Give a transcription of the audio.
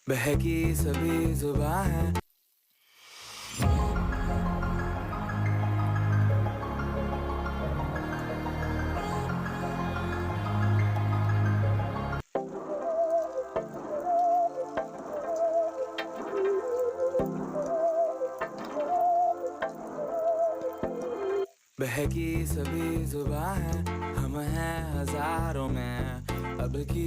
बहकी सभी जुबां है। बहकी सभी जुबां है, हम हैं हजारों में अब की